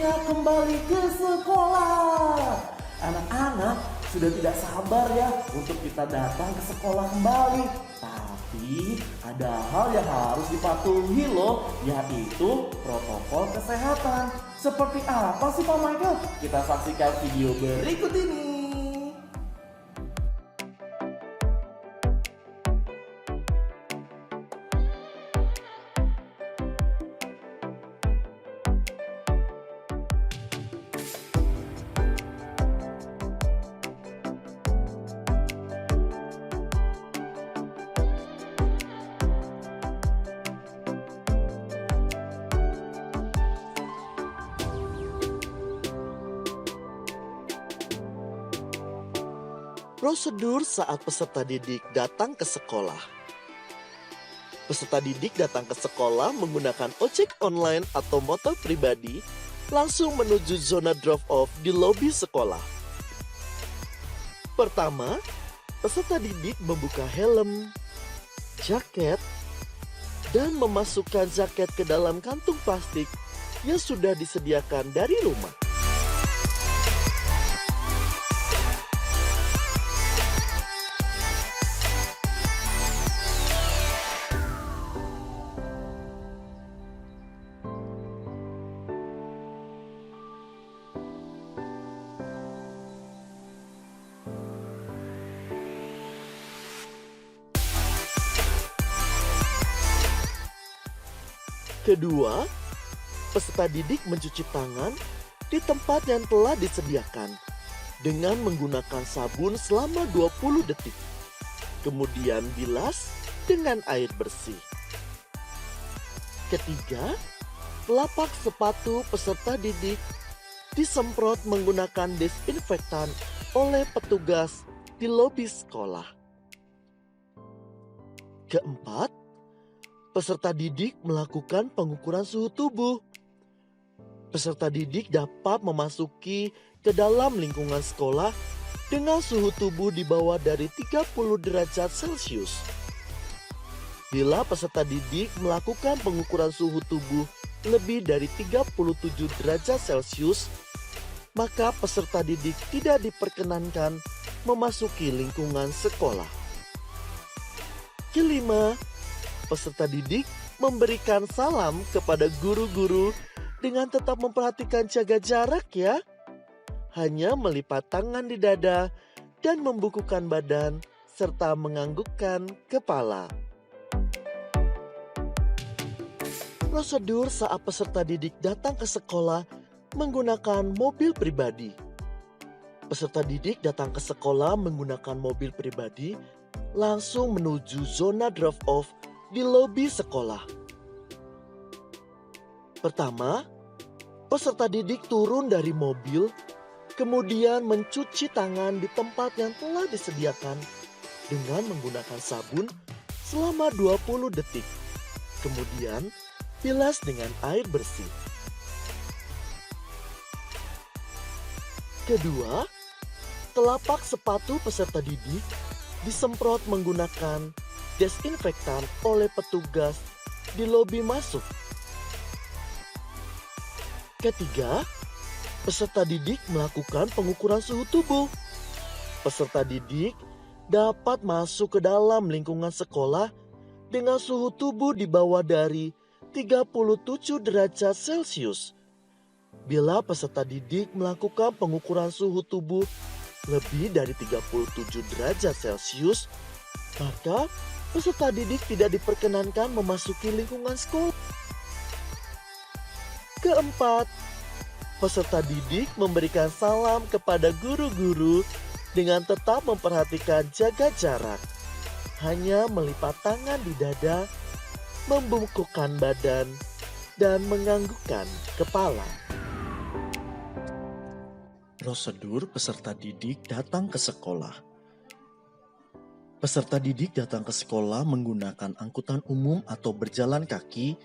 waktunya kembali ke sekolah. Anak-anak sudah tidak sabar ya untuk kita datang ke sekolah kembali. Tapi ada hal yang harus dipatuhi loh, yaitu protokol kesehatan. Seperti apa sih Pak Michael? Kita saksikan video berikut ini. Prosedur saat peserta didik datang ke sekolah. Peserta didik datang ke sekolah menggunakan ojek online atau motor pribadi langsung menuju zona drop-off di lobi sekolah. Pertama, peserta didik membuka helm, jaket, dan memasukkan jaket ke dalam kantung plastik yang sudah disediakan dari rumah. Kedua, peserta didik mencuci tangan di tempat yang telah disediakan dengan menggunakan sabun selama 20 detik. Kemudian bilas dengan air bersih. Ketiga, telapak sepatu peserta didik disemprot menggunakan desinfektan oleh petugas di lobi sekolah. Keempat, peserta didik melakukan pengukuran suhu tubuh. Peserta didik dapat memasuki ke dalam lingkungan sekolah dengan suhu tubuh di bawah dari 30 derajat Celcius. Bila peserta didik melakukan pengukuran suhu tubuh lebih dari 37 derajat Celcius, maka peserta didik tidak diperkenankan memasuki lingkungan sekolah. Kelima, peserta didik memberikan salam kepada guru-guru dengan tetap memperhatikan jaga jarak ya. Hanya melipat tangan di dada dan membukukan badan serta menganggukkan kepala. Prosedur saat peserta didik datang ke sekolah menggunakan mobil pribadi. Peserta didik datang ke sekolah menggunakan mobil pribadi langsung menuju zona drop-off di lobi sekolah. Pertama, peserta didik turun dari mobil, kemudian mencuci tangan di tempat yang telah disediakan dengan menggunakan sabun selama 20 detik. Kemudian, bilas dengan air bersih. Kedua, telapak sepatu peserta didik disemprot menggunakan desinfektan oleh petugas di lobi masuk. Ketiga, peserta didik melakukan pengukuran suhu tubuh. Peserta didik dapat masuk ke dalam lingkungan sekolah dengan suhu tubuh di bawah dari 37 derajat Celcius. Bila peserta didik melakukan pengukuran suhu tubuh lebih dari 37 derajat Celcius, maka peserta didik tidak diperkenankan memasuki lingkungan sekolah. Keempat, peserta didik memberikan salam kepada guru-guru dengan tetap memperhatikan jaga jarak. Hanya melipat tangan di dada, membungkukkan badan, dan menganggukkan kepala. Prosedur peserta didik datang ke sekolah. Peserta didik datang ke sekolah menggunakan angkutan umum atau berjalan kaki.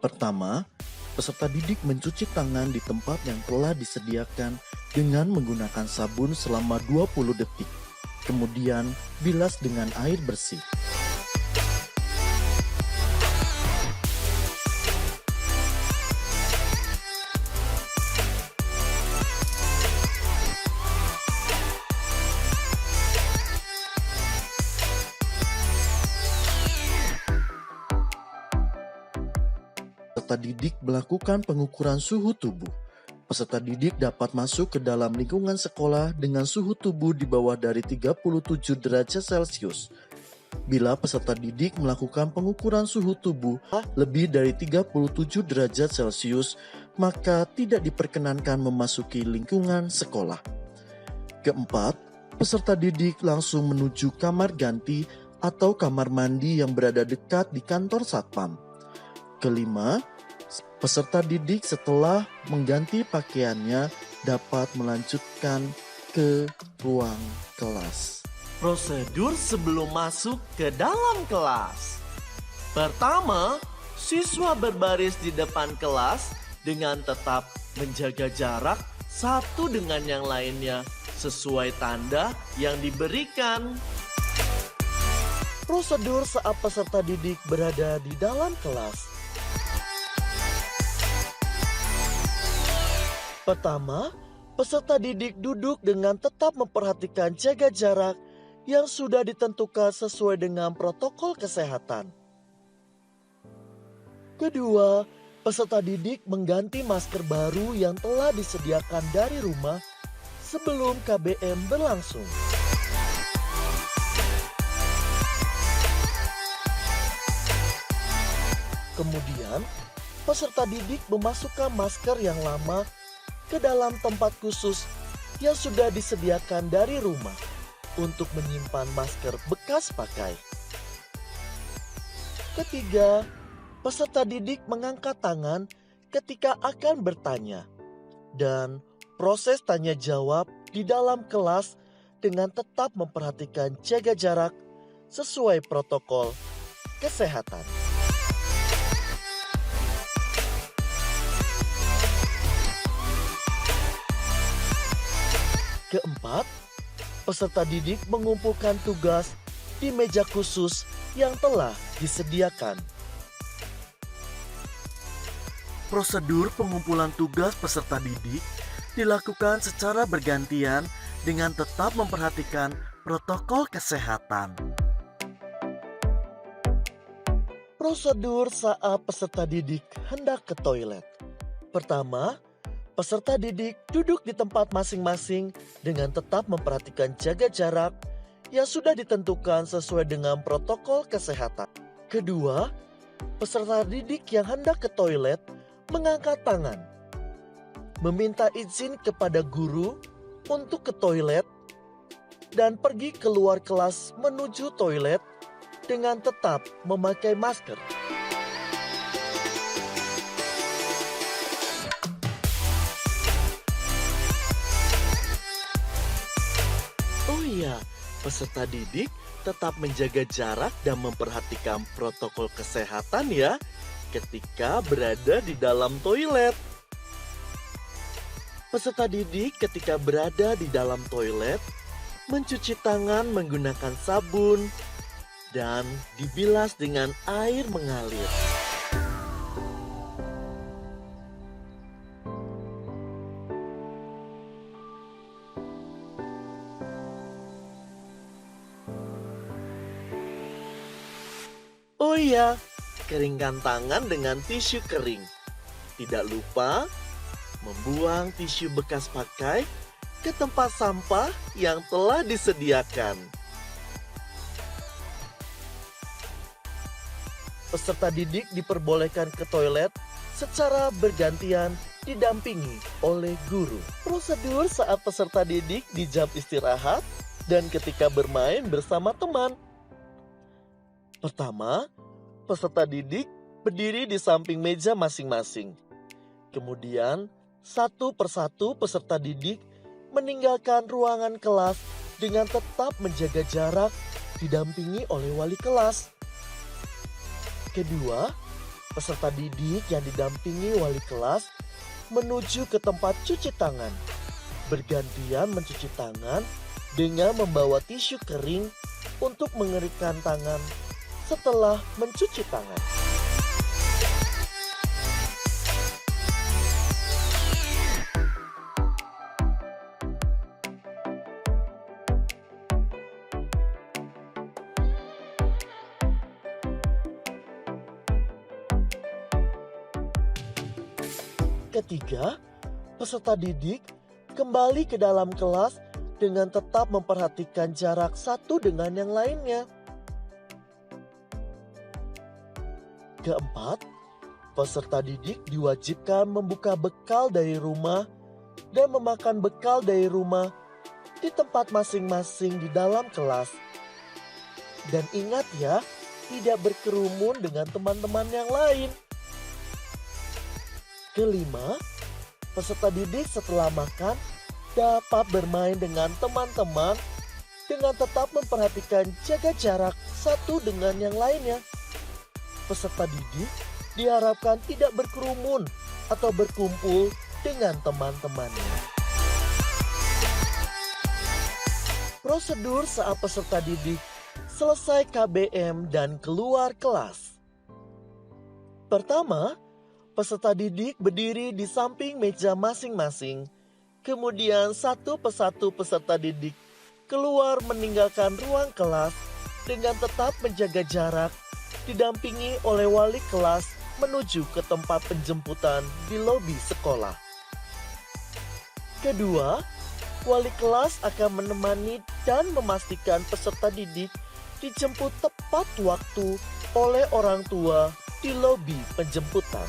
Pertama, peserta didik mencuci tangan di tempat yang telah disediakan dengan menggunakan sabun selama 20 detik. Kemudian, bilas dengan air bersih. Peserta didik melakukan pengukuran suhu tubuh. Peserta didik dapat masuk ke dalam lingkungan sekolah dengan suhu tubuh di bawah dari 37 derajat Celcius. Bila peserta didik melakukan pengukuran suhu tubuh lebih dari 37 derajat Celcius, maka tidak diperkenankan memasuki lingkungan sekolah. Keempat, peserta didik langsung menuju kamar ganti atau kamar mandi yang berada dekat di kantor satpam. Kelima, peserta didik setelah mengganti pakaiannya dapat melanjutkan ke ruang kelas. Prosedur sebelum masuk ke dalam kelas. Pertama, siswa berbaris di depan kelas dengan tetap menjaga jarak satu dengan yang lainnya sesuai tanda yang diberikan. Prosedur saat peserta didik berada di dalam kelas. Pertama, peserta didik duduk dengan tetap memperhatikan jaga jarak yang sudah ditentukan sesuai dengan protokol kesehatan. Kedua, peserta didik mengganti masker baru yang telah disediakan dari rumah sebelum KBM berlangsung. Kemudian, peserta didik memasukkan masker yang lama ke dalam tempat khusus yang sudah disediakan dari rumah untuk menyimpan masker bekas pakai. Ketiga, peserta didik mengangkat tangan ketika akan bertanya dan proses tanya jawab di dalam kelas dengan tetap memperhatikan jaga jarak sesuai protokol kesehatan. Keempat, peserta didik mengumpulkan tugas di meja khusus yang telah disediakan. Prosedur pengumpulan tugas peserta didik dilakukan secara bergantian dengan tetap memperhatikan protokol kesehatan. Prosedur saat peserta didik hendak ke toilet. Pertama, peserta didik duduk di tempat masing-masing dengan tetap memperhatikan jaga jarak yang sudah ditentukan sesuai dengan protokol kesehatan. Kedua, peserta didik yang hendak ke toilet mengangkat tangan, meminta izin kepada guru untuk ke toilet, dan pergi keluar kelas menuju toilet dengan tetap memakai masker. Oh iya, peserta didik tetap menjaga jarak dan memperhatikan protokol kesehatan ya ketika berada di dalam toilet. Peserta didik ketika berada di dalam toilet mencuci tangan menggunakan sabun dan dibilas dengan air mengalir. Oh iya, keringkan tangan dengan tisu kering. Tidak lupa membuang tisu bekas pakai ke tempat sampah yang telah disediakan. Peserta didik diperbolehkan ke toilet secara bergantian didampingi oleh guru. Prosedur saat peserta didik di jam istirahat dan ketika bermain bersama teman. Pertama, peserta didik berdiri di samping meja masing-masing. Kemudian, satu persatu peserta didik meninggalkan ruangan kelas dengan tetap menjaga jarak didampingi oleh wali kelas. Kedua, peserta didik yang didampingi wali kelas menuju ke tempat cuci tangan. Bergantian mencuci tangan dengan membawa tisu kering untuk mengeringkan tangan setelah mencuci tangan. ketiga, peserta didik kembali ke dalam kelas dengan tetap memperhatikan jarak satu dengan yang lainnya. Keempat, peserta didik diwajibkan membuka bekal dari rumah dan memakan bekal dari rumah di tempat masing-masing di dalam kelas. Dan ingat ya, tidak berkerumun dengan teman-teman yang lain. Kelima, peserta didik setelah makan dapat bermain dengan teman-teman dengan tetap memperhatikan jaga jarak satu dengan yang lainnya. Peserta didik diharapkan tidak berkerumun atau berkumpul dengan teman-temannya. Prosedur saat peserta didik selesai KBM dan keluar kelas. Pertama, peserta didik berdiri di samping meja masing-masing. Kemudian satu persatu peserta didik keluar meninggalkan ruang kelas dengan tetap menjaga jarak, didampingi oleh wali kelas menuju ke tempat penjemputan di lobi sekolah. Kedua, wali kelas akan menemani dan memastikan peserta didik dijemput tepat waktu oleh orang tua di lobi penjemputan.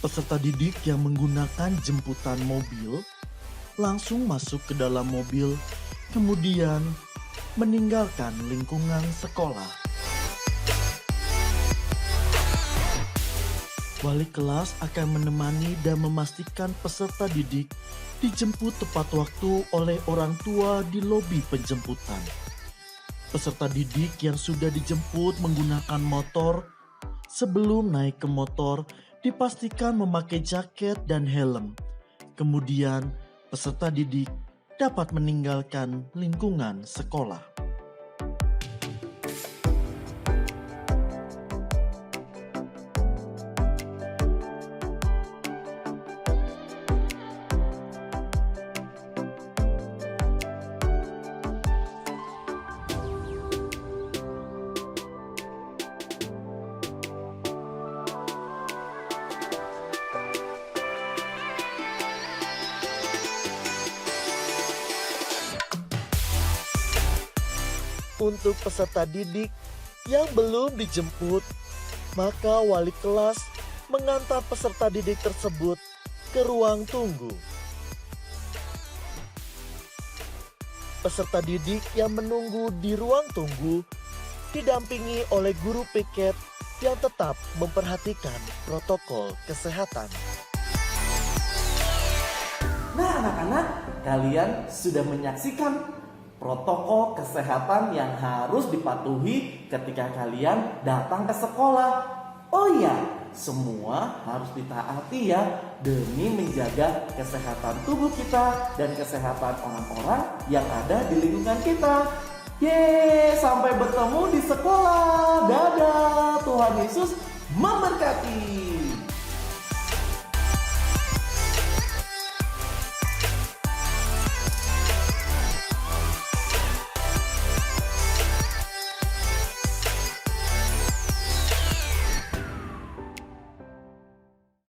Peserta didik yang menggunakan jemputan mobil langsung masuk ke dalam mobil, kemudian meninggalkan lingkungan sekolah. Wali kelas akan menemani dan memastikan peserta didik dijemput tepat waktu oleh orang tua di lobi penjemputan. Peserta didik yang sudah dijemput menggunakan motor, sebelum naik ke motor dipastikan memakai jaket dan helm. Kemudian peserta didik dapat meninggalkan lingkungan sekolah. Untuk peserta didik yang belum dijemput, maka wali kelas mengantar peserta didik tersebut ke ruang tunggu. Peserta didik yang menunggu di ruang tunggu didampingi oleh guru piket yang tetap memperhatikan protokol kesehatan. Nah anak-anak, kalian sudah menyaksikan protokol kesehatan yang harus dipatuhi ketika kalian datang ke sekolah. Oh iya, semua harus ditaati ya demi menjaga kesehatan tubuh kita dan kesehatan orang-orang yang ada di lingkungan kita. Yeay, sampai bertemu di sekolah. Dadah, Tuhan Yesus memberkati.